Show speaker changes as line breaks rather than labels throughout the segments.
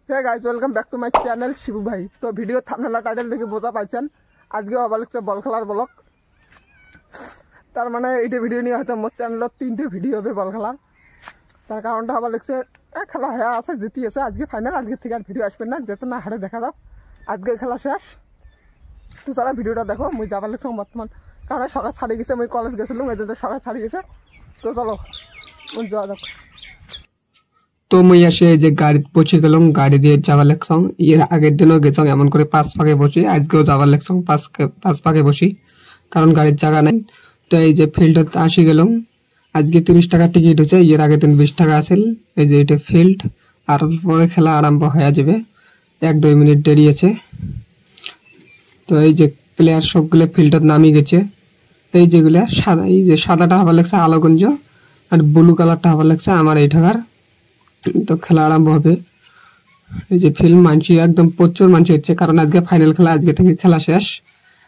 Hey guys, welcome back to my channel Shibu ভাই। তো video thumbnail title দেখে বোঝা পাইছেন আজকে আবার লিখছে বল খেলার ব্লগ। তার মানে এইটা ভিডিও নিয়ে হয়তো মোট চ্যানেলের 3টে ভিডিও হবে বল খেলার। তার কারণটা আবার লিখছে খেলা হয়ে আছে, জিতিয়েছে, আজকে ফাইনাল, আজকে থেকে আর ভিডিও আসবেন না, যেতে না হারে দেখা দাও, আজকে খেলা শেষ। তো সারা ভিডিওটা দেখো। মুই যাবার লিখছ বর্তমান কারণ সকাল ছাড়ি গেছে, মুই কলেজ গেছিলাম, এই সকাল ছাড়ি গেছে। তো চলো যাওয়া যাক।
তো মুই আসে যে গাড়ি পৌঁছে গেলাম, গাড়ি দিয়ে যাবার লাগছাম। এর আগের দিনও গেছাম এমন করে 5 ফাঁকে বসি, আজকেও যাবার লাগছাম 5 ফাঁকে বসি, কারণ গাড়ির জায়গা নাই। তো এই যে ফিল্ডত আসি গেলাম। আজকে 30 টাকার টিকিট হচ্ছে, এর আগের দিন 20 টাকা আসেল। এই যে এটা ফিল্ড, আর পরে খেলা আরম্ভ হয়ে যাবে, 1-2 মিনিট দেরি আছে। তো এই যে প্লেয়ার সবগুলো ফিল্ডত নামি গেছে। এই যেগুলা সাদা, এই যে সাদাটা হবার লাগছে আলোগঞ্জ, আর ব্লু কালারটা হবার লাগছে আমার এই ঢাকার। তো খেলা আরম্ভ হবে। এই যে ফিল্ম মানছি একদম প্রচুর মানছি হচ্ছে, কারণ আজকে ফাইনাল খেলা, আজকে থেকে খেলা শেষ,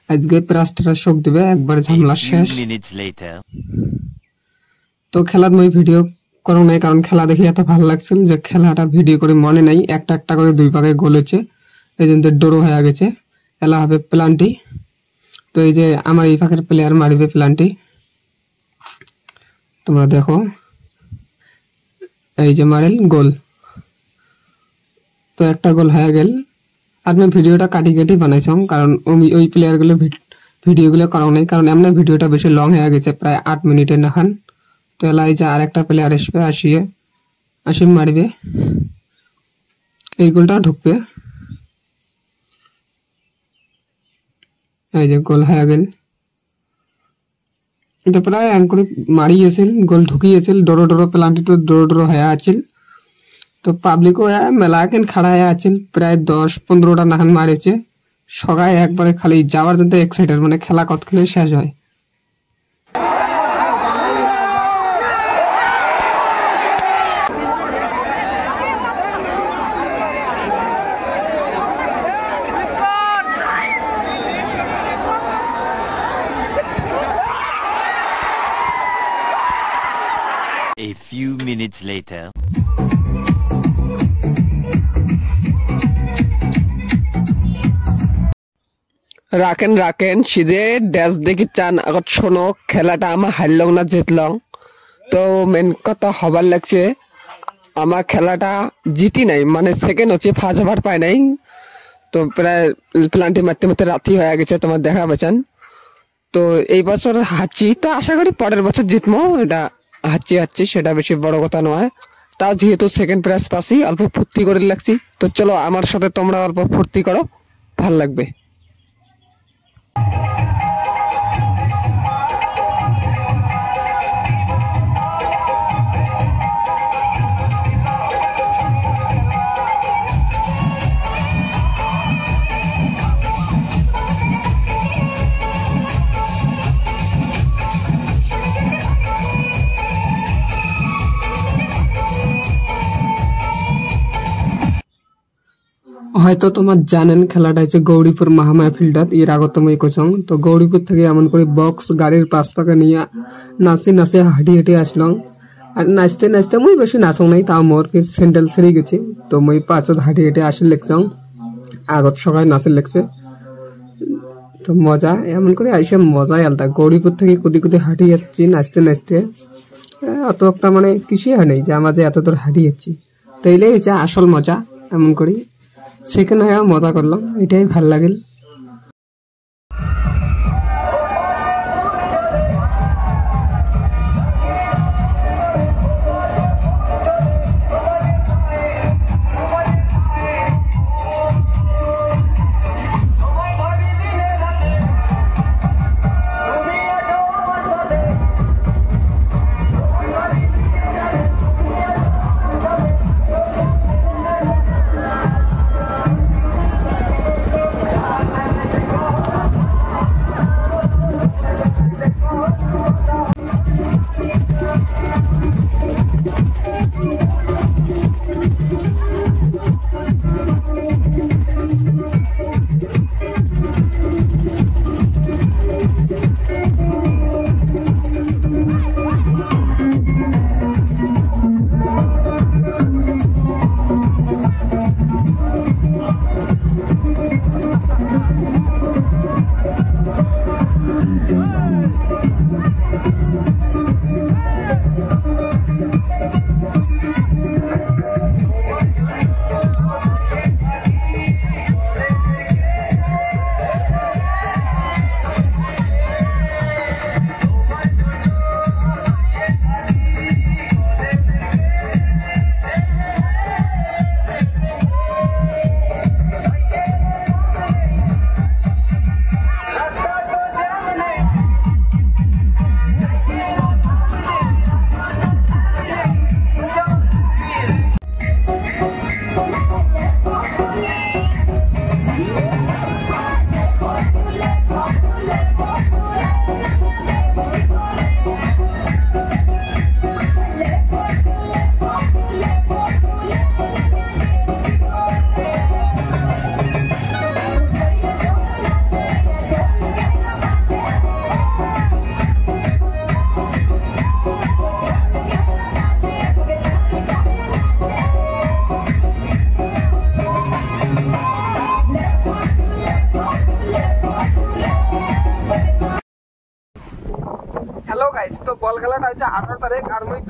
আজকে প্রাস্টরা শোক দিবে, একবারে ঝামেলা শেষ। তো খেলার মই ভিডিও করো নাই, কারণ খেলা দেখে এত ভালো লাগছিল যে খেলাটা ভিডিও করে মনে নাই। একটা একটা করে 2 ভাগে গোল হচ্ছে, এই জন্য ড্র হয়ে গেছে। এলা হবে প্লান্টি। তো এই যে আমার এই ফাঁকের প্লেয়ার মারবে প্লান্টি, তোমরা দেখো। এই যে মারেল গোল, তো একটা গোল হয়ে গেল। আর আমি ভিডিওটা কাটি কাটি বানাইছিলাম, কারণ ওই প্লেয়ারগুলো ভিডিওগুলো করা নাই, কারণ এমনি ভিডিওটা বেশি লং হয়ে গেছে, প্রায় 8 মিনিটের নাখান। তো এলা এই যে আর একটা প্লেয়ার আসবে, আসি মারবে, এই গোলটা ঢুকবে। এই যে গোল হয়ে গেল। তো প্রায় করে মারিয়েছিল, গোল ঢুকিয়েছিল, ডোরো প্লান্টি তো ডোরো হয়ে আছিল। তো পাবলিকও মেলা এখন খাড়া হয়ে আছিল, প্রায় 10-15টা নাখান মারেছে। সবাই একবারে খালি যাওয়ার জন্য এক্সাইটেড, মানে খেলা কতক্ষণে শেষ হয়।
A few minutes later.
রাখেন সিজে ড্যাশ দেখি চান আগত শোনো, খেলাটা আমার হারলং না জিতলং। তো মেন কথা হবার লাগছে আমার খেলাটা জিতি নাই, মানে সেকেন্ড হচ্ছে, ফার্স্ট ওভার পাই নাই। তো প্রায় প্লান্টি মারতে মারতে রাতি হয়ে গেছে, তোমার দেখা পেয়েছেন। তো এই বছর হারছি, তো আশা করি পরের বছর জিতবো। এটা হারছি সেটা বেশি বড় কথা নয়। তাও যেহেতু সেকেন্ড প্রাইজ পাচ্ছি, অল্প ফুর্তি করে লাগছি। তো চলো আমার সাথে তোমরা অল্প ফুর্তি করো, ভাল লাগবে। হয়তো তোমার জানেন খেলাটা হচ্ছে গৌরীপুর মহামায়া ফিল্ডত, এর আগত তুমি কোচং। তো গৌরীপুর থেকে এমন করে বক্স গাড়ির 5 পাকা নিয়ে নাচে হাঁটি আসলাম। আর নাচতে মুই বেশি নাচং নাই, তাও মোর স্যান্ডেল ছেড়ে গেছে। তো মুই 5 হাঁটি আসি লেগছং, আগত সবাই নাচে লেগছে। তো মজা এমন করে আইসে মজাই আলাদা। গৌরীপুর থেকে কুদি হাঁটি যাচ্ছি নাচতে, অত একটা মানে কিছুই হয় নাই যে আমার যে এত দূর হাঁটি যাচ্ছি। তো এইটাই হচ্ছে আসল মজা। এমন করি সেখানে মজা করলাম, এটাই ভাল লাগিল।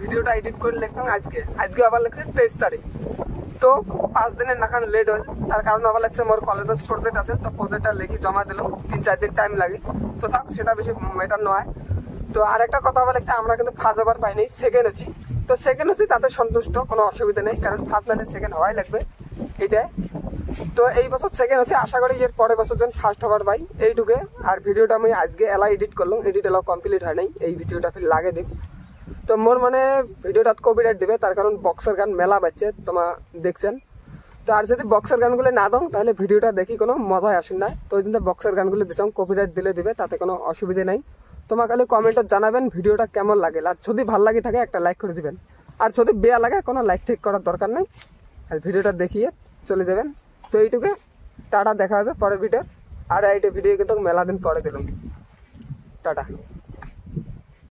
ভিডিওটা এডিট করে লিখতাম আজকে আবার লিখছে 23 তারিখ। তো 5 দিনের নাখান লেট হল, তার কারণ আবার লাগছে মোর কলেজের প্রজেক্ট আছে, তো প্রজেক্টটা লিখি জমা দিল 3-4 দিন টাইম লাগে, তো থাক সেটা বেশি ম্যাটার নয়। তো আর একটা কথা আবার লাগছে আমরা কিন্তু ফার্স্ট ওভার পাইনি, সেকেন্ড হচ্ছি। তো সেকেন্ড হচ্ছি তাতে সন্তুষ্ট, কোনো অসুবিধা নেই, কারণ ফার্স্ট মানে সেকেন্ড হওয়াই লাগবে এইটাই। তো এই বছর সেকেন্ড হচ্ছে, আশা করি এর পরের বছর যেন ফার্স্ট হবার পাই, এইটুকে। আর ভিডিওটা আমি আজকে এলা এডিট করলাম, এডিট এলাও কমপ্লিট হয় নাই, এই ভিডিওটা ফির লাগে দিন। তো মোর মানে ভিডিওটা কপিরাইট দিবে, তার কারণ বক্সের গান মেলা বাজছে তোমার দেখছেন। তো আর যদি বক্সের গানগুলো না দাও তাহলে ভিডিওটা দেখি কোনো মজাই আসেন না। তো ওই জন্য বক্সের গানগুলো দিচ্ছাম, কপিরাইট দিলে দিবে, তাতে কোনো অসুবিধা নাই। তোমার খালি কমেন্টে জানাবেন ভিডিওটা কেমন লাগে, আর যদি ভালো লাগে থাকে একটা লাইক করে দিবেন, আর যদি বেয়া লাগে কোনো লাইক ঠিক করার দরকার নেই, আর ভিডিওটা দেখিয়ে চলে যাবেন। তো এইটুকু, টাটা, দেখা হবে পরের ভিডিও। আর এইটা ভিডিও কিন্তু মেলা দিন পরে দিলাম, টাটা।